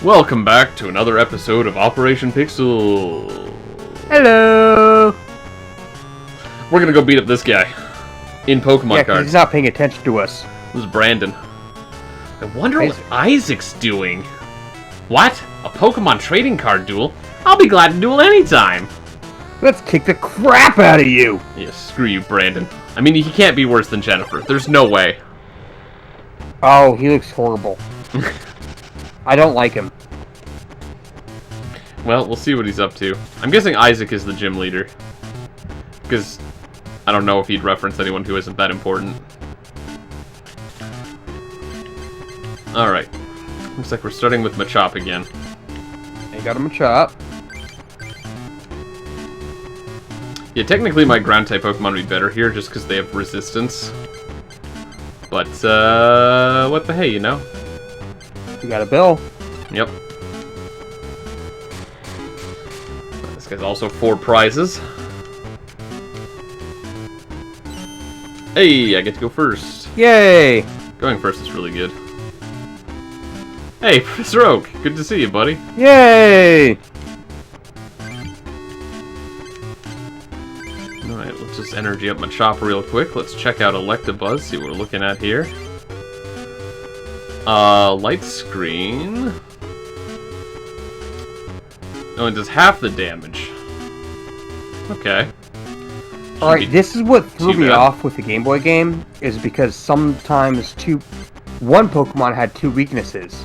Welcome back to another episode of Operation Pixel. Hello! We're gonna go beat up this guy in Pokemon cards. He's not paying attention to us. This is Brandon. I wonder what Isaac's doing. What? A Pokemon trading card duel? I'll be glad to duel anytime. Let's kick the crap out of you! Yeah, screw you, Brandon. I mean, he can't be worse than Jennifer. There's no way. Oh, he looks horrible. I don't like him. Well, we'll see what he's up to. I'm guessing Isaac is the gym leader. Because I don't know if he'd reference anyone who isn't that important. Alright. Looks like we're starting with Machop again. You got him a chop. Yeah, technically my ground-type Pokemon would be better here just because they have resistance. But, what the hey, you know? You got a bill. Yep. This guy's also 4 prizes. Hey, I get to go first. Yay! Going first is really good. Hey, Professor Oak, good to see you, buddy. Yay! Alright, let's just energy up Machop real quick. Let's check out Electabuzz, see what we're looking at here. Light Screen. Oh, it does half the damage. Okay. Alright, this is what threw me off with the Game Boy game, is because sometimes one Pokemon had 2 weaknesses.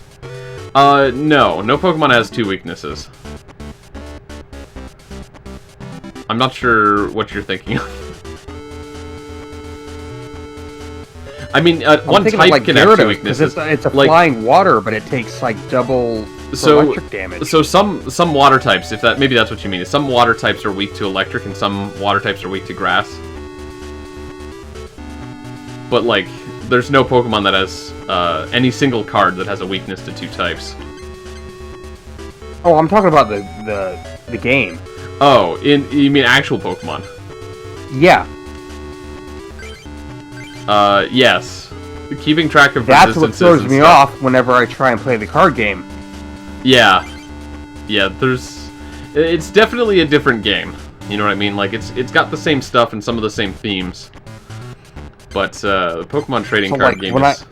No Pokemon has 2 weaknesses. I'm not sure what you're thinking of. I mean, one type can have 2 weaknesses. It's a flying water, but it takes like double electric damage. So some water types, maybe that's what you mean, is some water types are weak to electric and some water types are weak to grass. But like, there's no Pokemon that has any single card that has a weakness to 2 types. Oh, I'm talking about the game. Oh, you mean actual Pokemon? Yeah. Yes. Keeping track of That's what resistances throws and me stuff. off whenever I try and play the card game. Yeah. Yeah, it's definitely a different game. You know what I mean? Like, it's got the same stuff and some of the same themes. But, the Pokemon trading card game is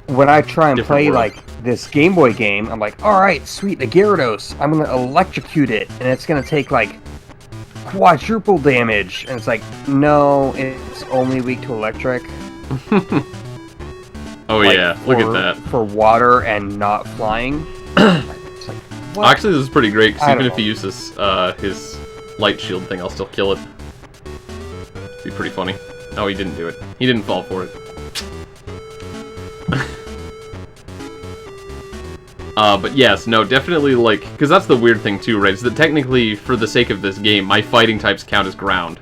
when I try and play, world. like, this Game Boy game, I'm like, alright, sweet, the Gyarados, I'm gonna electrocute it, and it's gonna take, like, quadruple damage. And it's like, no, it's only weak to electric. Oh, like, yeah, look at that. For water and not flying. It's like, what? Actually, this is pretty great, because even if know. he uses his light shield thing, I'll still kill it. It'd be pretty funny. Oh, he didn't do it. He didn't fall for it. But yes, no, definitely, like, because that's the weird thing too, right, is that technically, for the sake of this game, my fighting types count as ground.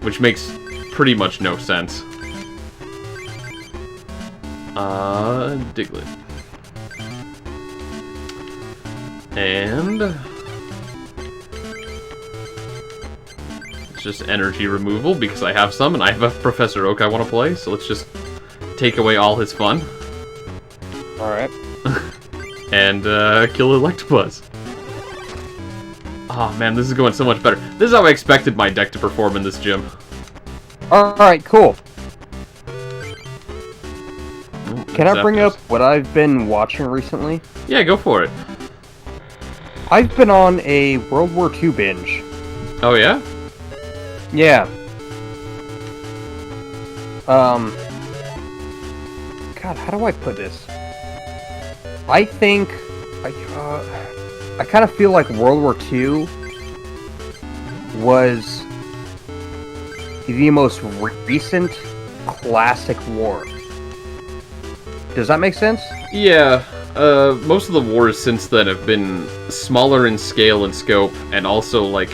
Which makes pretty much no sense. Diglett. And it's just energy removal, because I have some, and I have a Professor Oak I want to play, so let's just take away all his fun. Alright. And kill Electabuzz. Oh man, this is going so much better. This is how I expected my deck to perform in this gym. Alright, cool. Can I bring up what I've been watching recently? Yeah, go for it. I've been on a World War II binge. Oh yeah? Yeah. God, how do I put this? I think I kind of feel like World War II was the most recent classic war. Does that make sense? Yeah. Most of the wars since then have been smaller in scale and scope, and also like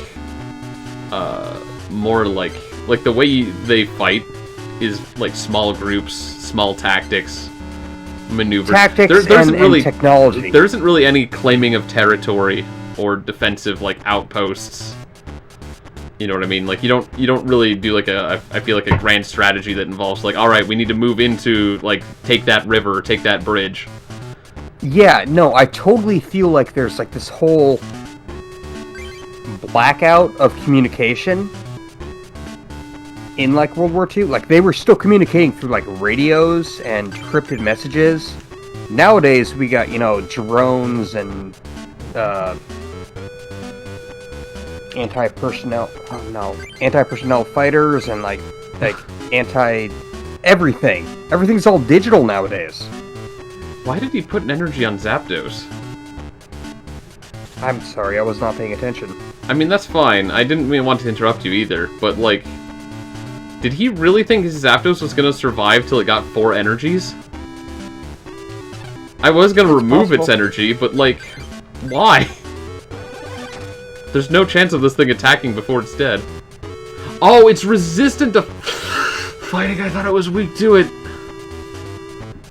more like the way they fight is like small groups, small tactics. Maneuvers. Tactics and technology. There isn't really any claiming of territory or defensive like outposts. You know what I mean? Like, you don't really do, like, I feel like a grand strategy that involves, like, alright, we need to move into, like, take that river, take that bridge. Yeah, no, I totally feel like there's like this whole blackout of communication in like World War II. Like they were still communicating through like radios and crypted messages. Nowadays we got, drones and anti-personnel fighters and like anti everything. Everything's all digital nowadays. Why did he put an energy on Zapdos? I'm sorry, I was not paying attention. I mean, that's fine. I didn't mean want to interrupt you either, but like, did he really think his Zapdos was gonna survive till it got 4 energies? I was gonna remove its energy, but like, why? There's no chance of this thing attacking before it's dead. Oh, it's resistant to fighting. I thought it was weak to it.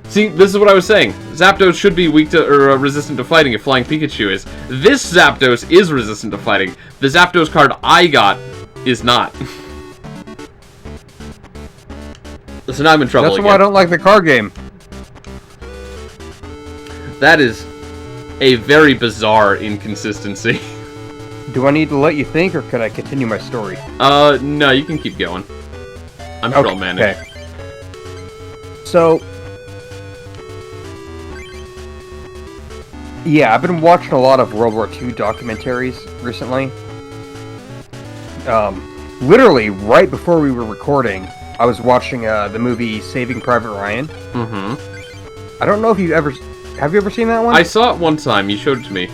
See, this is what I was saying. Zapdos should be weak to, or resistant to fighting if Flying Pikachu is. This Zapdos is resistant to fighting. The Zapdos card I got is not. So now I'm in trouble again. That's why I don't like the card game. That is a very bizarre inconsistency. Do I need to let you think, or could I continue my story? No, you can keep going. I'm sure I'll manage. Okay. So, yeah, I've been watching a lot of World War II documentaries recently. Literally, right before we were recording, I was watching the movie Saving Private Ryan. Mm-hmm. I don't know if you ever... Have you ever seen that one? I saw it one time. You showed it to me.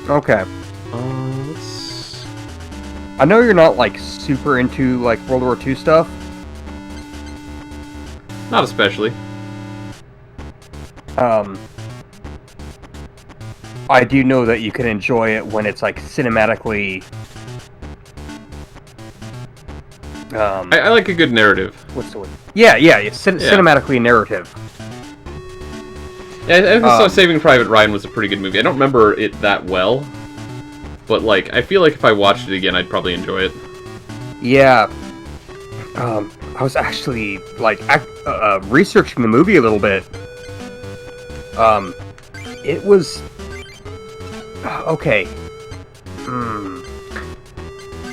Okay. Let's... I know you're not, like, super into, like, World War II stuff. Not especially. I do know that you can enjoy it when it's, like, cinematically... I like a good narrative. What's the word? Yeah. Cinematically narrative. Yeah, I think Saving Private Ryan was a pretty good movie. I don't remember it that well, but like I feel like if I watched it again, I'd probably enjoy it. Yeah. I was actually like researching the movie a little bit. It was okay.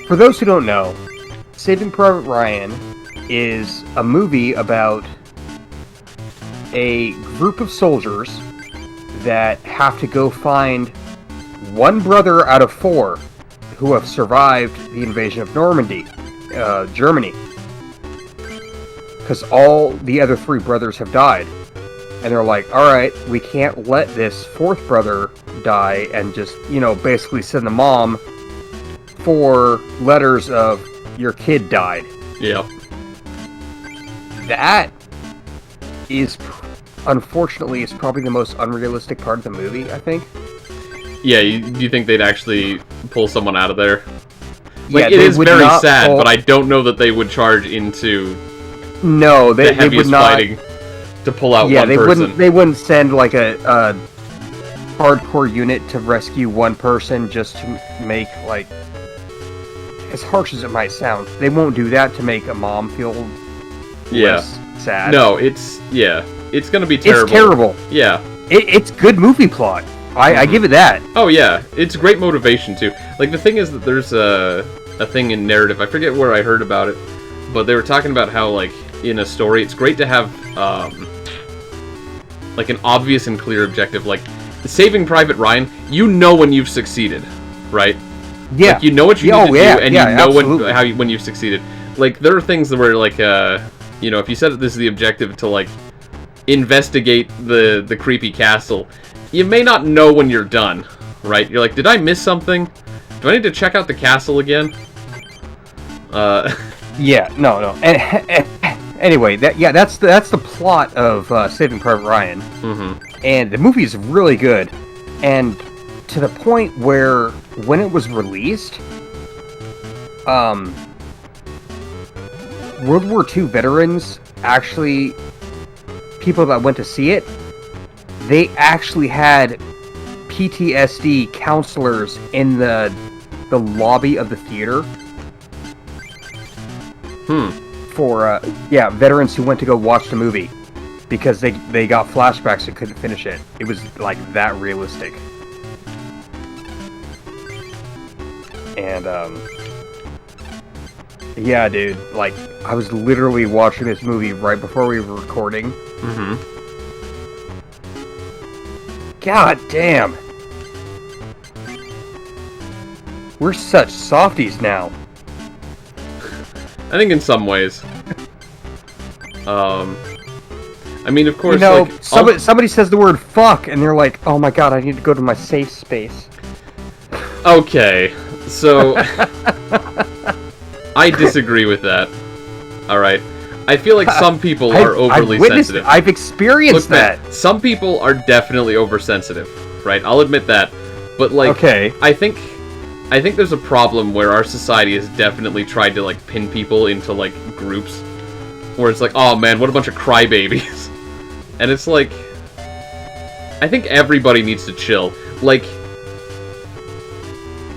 For those who don't know, Saving Private Ryan is a movie about a group of soldiers that have to go find one brother out of 4 who have survived the invasion of Normandy, Germany. Because all the other 3 brothers have died. And they're like, alright, we can't let this 4th brother die and just, basically send the mom 4 letters of your kid died. Yep. That is, unfortunately, is probably the most unrealistic part of the movie, I think. Yeah, do you think they'd actually pull someone out of there? Like, it is very sad, but I don't know that they would charge into the heaviest fighting to pull out one person. They wouldn't send, like, a hardcore unit to rescue one person just to make, like... As harsh as it might sound, they won't do that to make a mom feel less sad. No, it's gonna be terrible. It's terrible. Yeah. It's good movie plot. I give it that. Oh yeah, it's great motivation too. Like the thing is that there's a thing in narrative. I forget where I heard about it, but they were talking about how like in a story, it's great to have like an obvious and clear objective. Like Saving Private Ryan, you know when you've succeeded, right? Yeah. Like, you know what you need to do, and you know absolutely. when you've succeeded. Like there are things where like if you said that this is the objective to like investigate the creepy castle, you may not know when you're done, right? You're like, did I miss something? Do I need to check out the castle again? Yeah, no. Anyway, that's the plot of Saving Private Ryan. Mm-hmm. And the movie is really good, and to the point where when it was released, World War II veterans actually, people that went to see it, they actually had PTSD counselors in the lobby of the theater. For veterans who went to go watch the movie, because they got flashbacks and couldn't finish it. It was like that realistic. And yeah, dude, like I was literally watching this movie right before we were recording. Mm-hmm. God damn. We're such softies now. I think in some ways. I mean, of course, You know, like, somebody says the word fuck, and they're like, oh my god, I need to go to my safe space. Okay, so I disagree with that. All right, I feel like some people are overly I've witnessed sensitive. it. I've experienced Look, man, that. some people are definitely oversensitive, right? I'll admit that, but like, Okay. I think there's a problem where our society has definitely tried to like pin people into like groups, where it's like, oh man, what a bunch of crybabies, and it's like, I think everybody needs to chill, like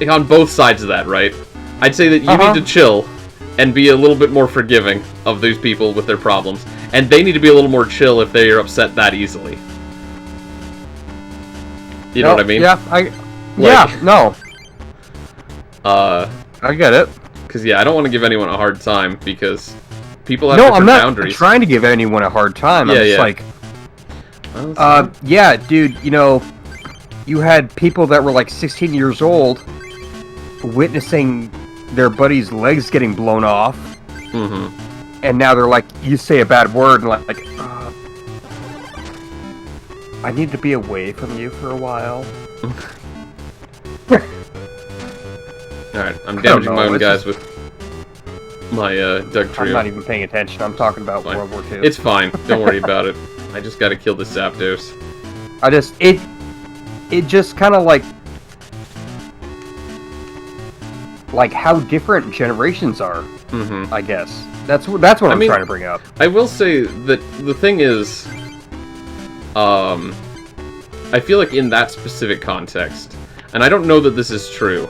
on both sides of that, right? I'd say that you need to chill and be a little bit more forgiving of these people with their problems, and they need to be a little more chill if they are upset that easily. You know what I mean? Yeah, no. I get it. Because yeah, I don't want to give anyone a hard time because people have No, different I'm not boundaries. trying to give anyone a hard time. I'm Yeah, just yeah. like, Well, yeah, dude, you know, you had people that were like 16 years old witnessing their buddy's legs getting blown off, mm-hmm. and now they're like, you say a bad word, and like, I need to be away from you for a while. Alright, I'm damaging my know, own it's guys with my Doug Trio. I'm not even paying attention. I'm talking about Fine. World War II. It's fine. Don't worry about it. I just gotta kill this Zapdos. It just kind of like how different generations are. Mm-hmm. I guess that's what I'm mean, trying to bring up. I will say that the thing is, I feel like in that specific context, and I don't know that this is true,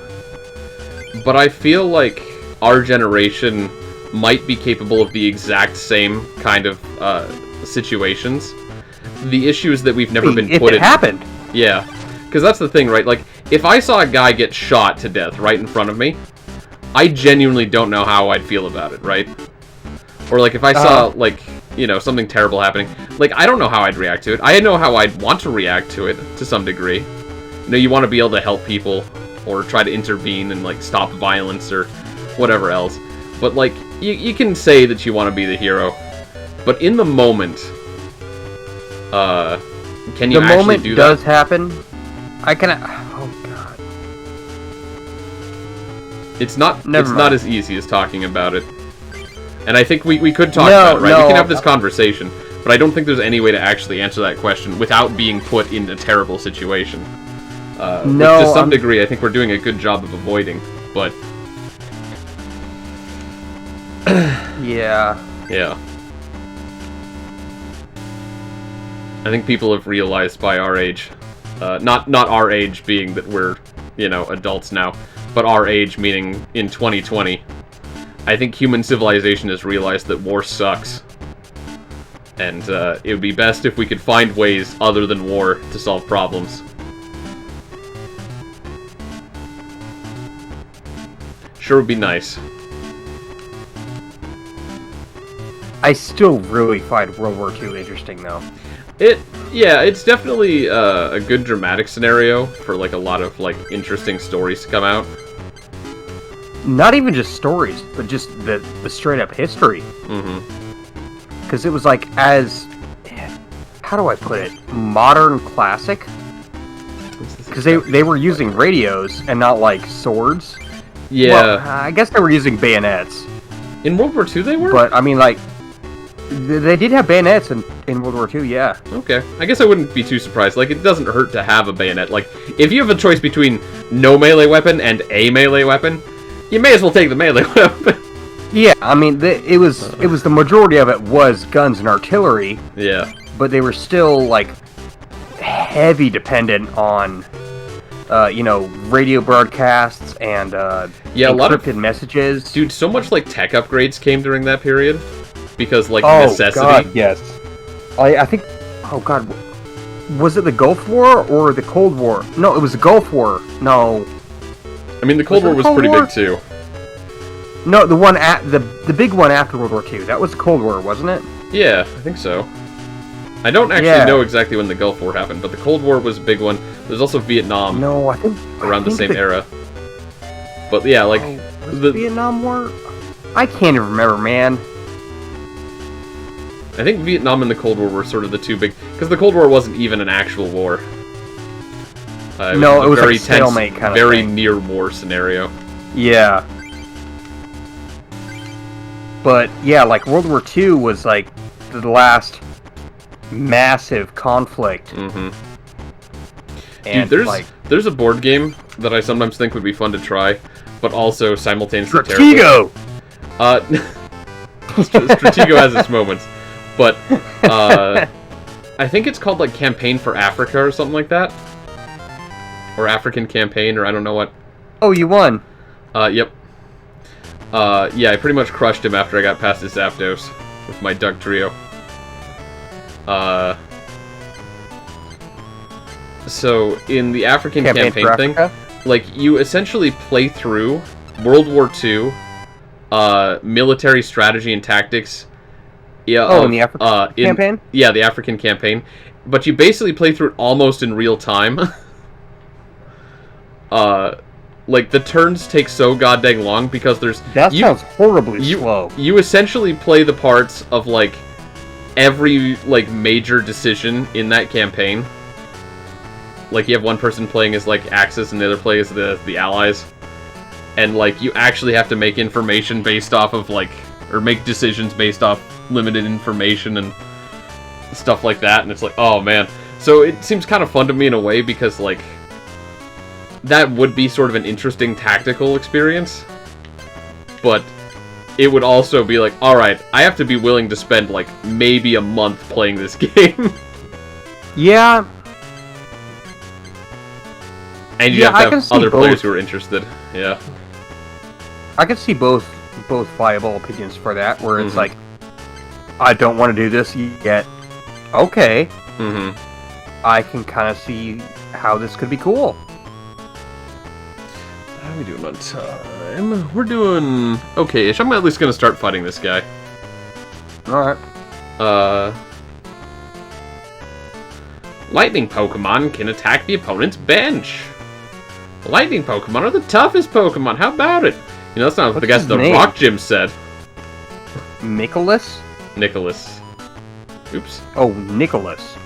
but I feel like our generation might be capable of the exact same kind of situations. The issue is that we've never been If put it in. happened. Yeah, because that's the thing, right? Like, if I saw a guy get shot to death right in front of me, I genuinely don't know how I'd feel about it, right? Or, like, if I saw, like, you know, something terrible happening, like, I don't know how I'd react to it. I know how I'd want to react to it, to some degree. You know, you want to be able to help people, or try to intervene and, like, stop violence, or whatever else. But, like, you can say that you want to be the hero, but in the moment, can you The actually moment do does that? happen. I can. Oh god. It's not Never not mind. as easy as talking about it. And I think we could talk No, about it, right? We no. can have this conversation, but I don't think there's any way to actually answer that question without being put in a terrible situation. Which No, to some I'm- degree, I think we're doing a good job of avoiding, but Yeah. yeah. I think people have realized by our age, not our age being that we're, you know, adults now, but our age meaning in 2020, I think human civilization has realized that war sucks. And it would be best if we could find ways other than war to solve problems. Sure would be nice. I still really find World War II interesting, though. Yeah, it's definitely a good dramatic scenario for like a lot of like interesting stories to come out. Not even just stories, but just the straight up history. Mm-hmm. Because it was like how do I put it? Modern classic. Because they were using radios and not like swords. Yeah, Well, I guess they were using bayonets. in World War II they were. But I mean, like, they did have bayonets in World War II. Yeah. Okay, I guess I wouldn't be too surprised. Like, it doesn't hurt to have a bayonet. Like, if you have a choice between no melee weapon and a melee weapon, you may as well take the melee weapon. Yeah. I mean, it was the majority of it was guns and artillery, Yeah. but they were still like heavy dependent on radio broadcasts and Yeah, a lot of- encrypted messages. Dude, so much, like, tech upgrades came during that period. Because, like, oh necessity. God, yes. I think. Oh God, was it the Gulf War or the Cold War? No, it was the Gulf War. No, I mean, the Cold War it the was Cold pretty War? big too. no, the one at the big one after World War II. That was the Cold War, wasn't it? Yeah, I think so. I don't actually know exactly when the Gulf War happened, but the Cold War was a big one. There's also Vietnam No, I think around the same era. But yeah, like was the Vietnam War. I can't even remember, man. I think Vietnam and the Cold War were sort of the two big, because the Cold War wasn't even an actual war. No, it was very like a stalemate tense, kind of very thing. near war scenario. Yeah. But yeah, like World War II was like the last massive conflict. Mm-hmm. And Dude, like there's a board game that I sometimes think would be fun to try, but also simultaneously terrible. Stratego! Stratego has its moments, but I think it's called like Campaign for Africa or something like that, or African Campaign, or I don't know what. Oh, you won. Yep. Yeah, I pretty much crushed him after I got past his Zapdos with my Doug Trio. So in the African campaign thing, like you essentially play through World War II, military strategy and tactics. Yeah. In the African campaign? Yeah, the African campaign. But you basically play through it almost in real time. Like the turns take so goddamn long because there's sounds horribly slow. You essentially play the parts of like every like major decision in that campaign. Like you have one person playing as like Axis and the other plays the Allies, and like you actually have to make information based off of like, or make decisions based off limited information and stuff like that. And it's like, oh man. So it seems kind of fun to me in a way because like that would be sort of an interesting tactical experience, but it would also be like, alright, I have to be willing to spend like maybe a month playing this game. Yeah. And you have to have other players who are interested. Yeah. I can see both viable opinions for that, where it's like, I don't want to do this yet. Okay. I can kind of see how this could be cool. How are we doing on time? We're doing okay-ish. I'm at least going to start fighting this guy. Alright. Lightning Pokemon can attack the opponent's bench. Lightning Pokemon are the toughest Pokemon. How about it? You know, that's not what the guy at the Rock Gym said. Nicholas? Nicholas. Oops. Oh, Nicholas.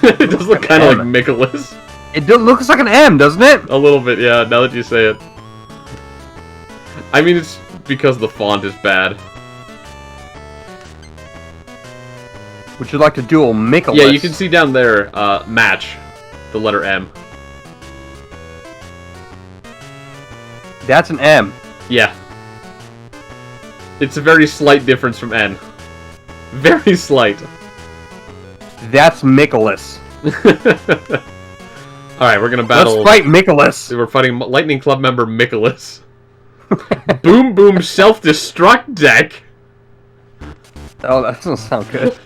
It does look kind of like Nicholas. It looks like an M, doesn't it? A little bit, yeah, now that you say it. I mean, it's because the font is bad. Would you like to duel Nicholas? Yeah, you can see down there, match, the letter M. That's an M. Yeah. It's a very slight difference from N. Very slight. That's Nicholas. Alright, we're gonna battle... Let's fight Nicholas! We're fighting Lightning Club member Nicholas. Boom Boom Self-Destruct Deck! Oh, that doesn't sound good.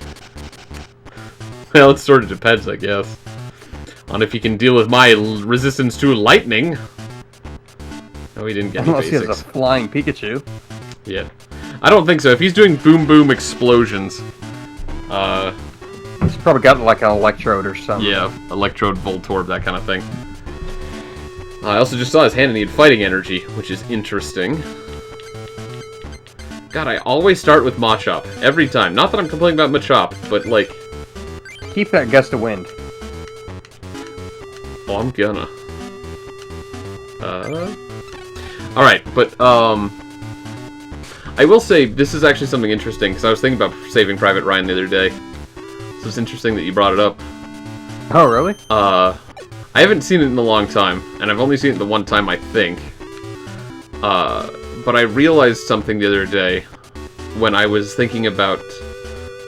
Well, it sort of depends, I guess. On if you can deal with my resistance to lightning. No, he didn't get any Unless basics. he has a flying Pikachu. Yeah. I don't think so. If he's doing Boom Boom Explosions, He's probably got like an Electrode or something. yeah, Electrode, Voltorb, that kind of thing. I also just saw his hand and he had fighting energy, which is interesting. God, I always start with Machop. Every time. Not that I'm complaining about Machop, but like... Keep that gust of wind. Oh, I'm gonna. Alright, but, I will say, this is actually something interesting, because I was thinking about Saving Private Ryan the other day. So it's interesting that you brought it up. Oh, really? I haven't seen it in a long time, and I've only seen it the one time, I think. But I realized something the other day when I was thinking about,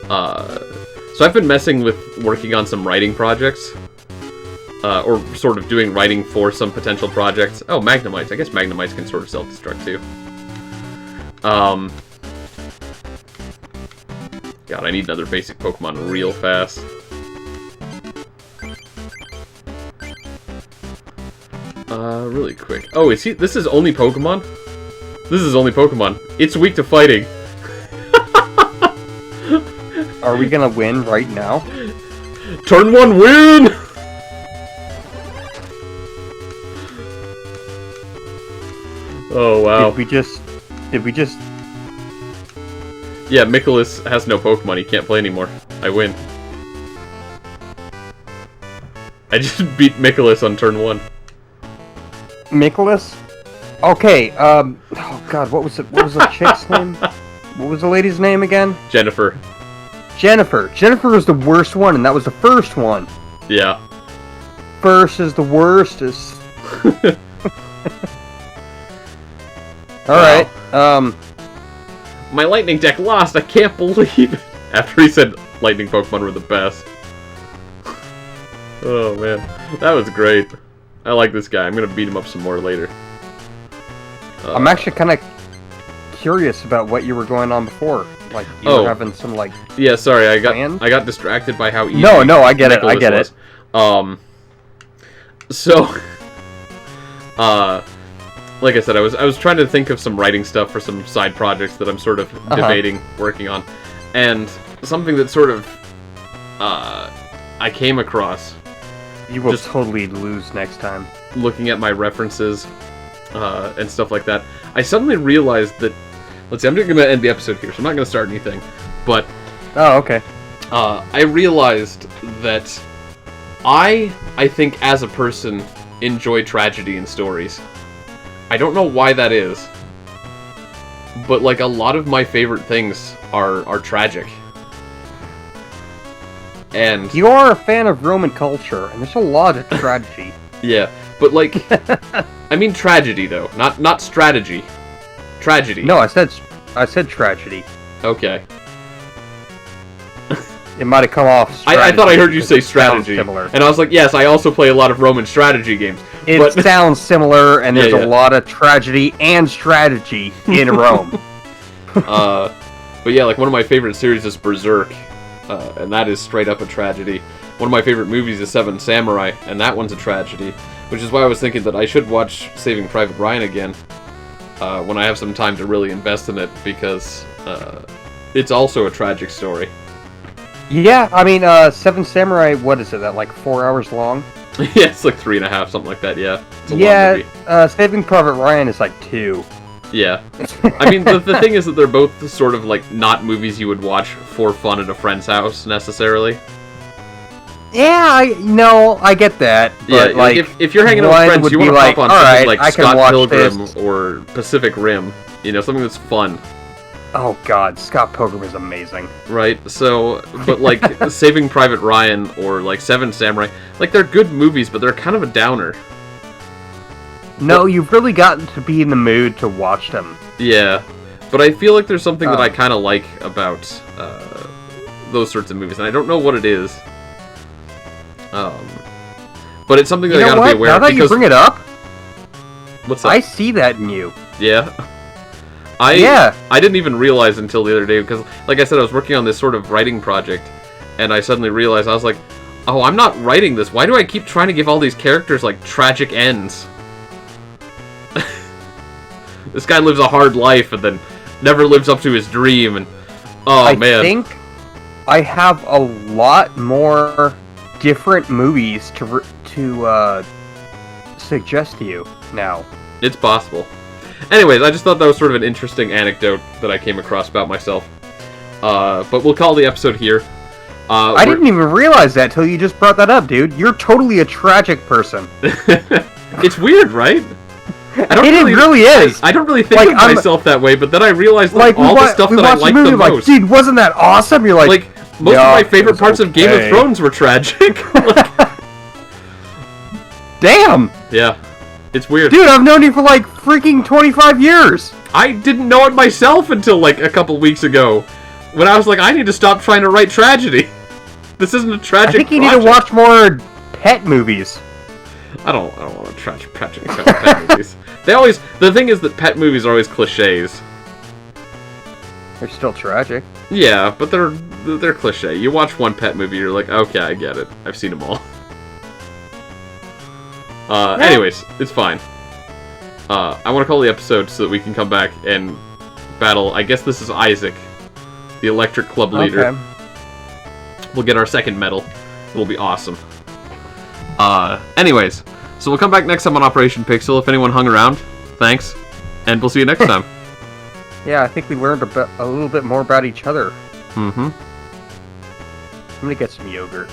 so I've been messing with working on some writing projects, or sort of doing writing for some potential projects. Oh, Magnemites. I guess Magnemites can sort of self-destruct too. God, I need another basic Pokemon real fast. Really quick. Oh, is he? This is only Pokemon? This is only Pokemon. It's weak to fighting. Are we gonna win right now? Turn 1 win! Oh, wow. Did we just... Yeah, Mikkolas has no Pokemon. He can't play anymore. I win. I just beat Mikkolas on turn 1. Mikkolas? Okay, oh god, what was the chick's name? What was the lady's name again? Jennifer. Jennifer. Jennifer was the worst one, and that was the first one. Yeah. First is the worst. Alright, My Lightning deck lost, I can't believe it! After he said Lightning Pokemon were the best. Oh man, that was great. I like this guy, I'm gonna beat him up some more later. I'm actually kind of curious about what you were going on before. Like, you were having some, like... Yeah, sorry, I plan? got distracted by how easy No, I get it, I get was. it. So... like I said, I was trying to think of some writing stuff for some side projects that I'm sort of debating, working on. And something that sort of, I came across. You will totally lose next time. Looking at my references, and stuff like that. I suddenly realized that, let's see, I'm going to end the episode here, so I'm not going to start anything. But, oh, okay. I realized that I think as a person, enjoy tragedy in stories. I don't know why that is, but like a lot of my favorite things are tragic. And you are a fan of Roman culture, and there's a lot of tragedy. Yeah, but like, I mean tragedy though, not strategy. Tragedy. No, I said tragedy. Okay. It might have come off. I thought I heard you say strategy, and I was like, yes, I also play a lot of Roman strategy games. It sounds similar, and there's a lot of tragedy and strategy in Rome. But yeah, like one of my favorite series is Berserk, and that is straight up a tragedy. One of my favorite movies is Seven Samurai, and that one's a tragedy. Which is why I was thinking that I should watch Saving Private Ryan again when I have some time to really invest in it, because it's also a tragic story. Yeah, I mean, Seven Samurai, what is it, that like 4 hours long? Yeah, it's like 3.5, something like that, yeah. It's a long movie. Saving Private Ryan is like 2. Yeah. I mean, the thing is that they're both sort of like not movies you would watch for fun at a friend's house, necessarily. Yeah, I get that. But yeah, like, if you're hanging out with friends, you want to hop on something like Scott Pilgrim this. or Pacific Rim. You know, something that's fun. Oh god, Scott Pilgrim is amazing. Right, so, but like, Saving Private Ryan or like Seven Samurai, like they're good movies, but they're kind of a downer. No, you've really gotten to be in the mood to watch them. Yeah, but I feel like there's something that I kind of like about those sorts of movies, and I don't know what it is. But it's something that I gotta be aware of. Now that you bring it up, what's up? I see that in you. Yeah. I didn't even realize until the other day, because, like I said, I was working on this sort of writing project, and I suddenly realized, I was like, oh, I'm not writing this. Why do I keep trying to give all these characters, like, tragic ends? This guy lives a hard life, and then never lives up to his dream, and, oh, man. I think I have a lot more different movies to suggest to you now. It's possible. Anyways, I just thought that was sort of an interesting anecdote that I came across about myself. But we'll call the episode here. I didn't even realize that till you just brought that up, dude. You're totally a tragic person. It's weird, right? It really is. I don't really think of myself that way, but then I realized like all the stuff that I like the most. Like, dude, wasn't that awesome? You're like most of my favorite parts of Game of Thrones were tragic. Damn. Yeah. It's weird. Dude, I've known you for like freaking 25 years. I didn't know it myself until like a couple weeks ago, when I was like, I need to stop trying to write tragedy. This isn't a tragic I think you need to watch more pet movies. I don't want to tragic pet movies. The thing is that pet movies are always cliches. They're still tragic. Yeah, but they're they're cliche. You watch one pet movie, you're like, okay, I get it. I've seen them all. Anyways, it's fine. I want to call the episode so that we can come back and battle. I guess this is Isaac, the Electric Club leader. Okay. We'll get our second medal. It'll be awesome. Anyways, so we'll come back next time on Operation Pixel. If anyone hung around, thanks, and we'll see you next time. Yeah, I think we learned a little bit more about each other. Mm-hmm. I'm gonna get some yogurt.